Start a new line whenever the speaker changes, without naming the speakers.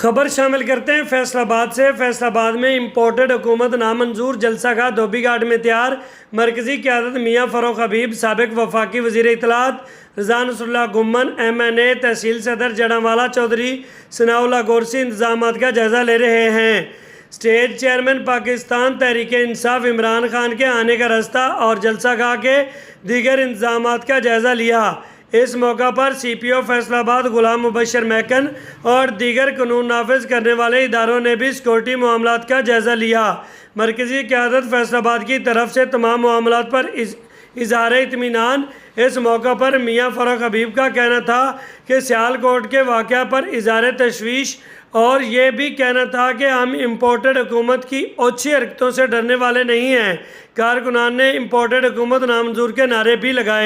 خبر شامل کرتے ہیں فیصل آباد سے۔ فیصل آباد میں امپورٹڈ حکومت نامنظور جلسہ گاہ دھوبی گھاٹ میں تیار۔ مرکزی قیادت میاں فروخ حبیب، سابق وفاقی وزیر اطلاعات رضا نصر اللہ گھمن، MNA تحصیل صدر جڑانوالہ چودھری ثناء اللہ گورسی انتظامات کا جائزہ لے رہے ہیں۔ اسٹیٹ چیئرمین پاکستان تحریک انصاف عمران خان کے آنے کا راستہ اور جلسہ گاہ کے دیگر انتظامات کا جائزہ لیا۔ اس موقع پر CPO فیصل آباد غلام مبشر محکن اور دیگر قانون نافذ کرنے والے اداروں نے بھی سیکورٹی معاملات کا جائزہ لیا۔ مرکزی قیادت فیصل آباد کی طرف سے تمام معاملات پر اظہار اطمینان۔ اس موقع پر میاں فروخ حبیب کا کہنا تھا کہ سیالکوٹ کے واقعہ پر اظہار تشویش اور یہ بھی کہنا تھا کہ ہم امپورٹڈ حکومت کی اوچھی حرکتوں سے ڈرنے والے نہیں ہیں۔ کارکنان نے امپورٹڈ حکومت نامنظور کے نعرے بھی لگائے۔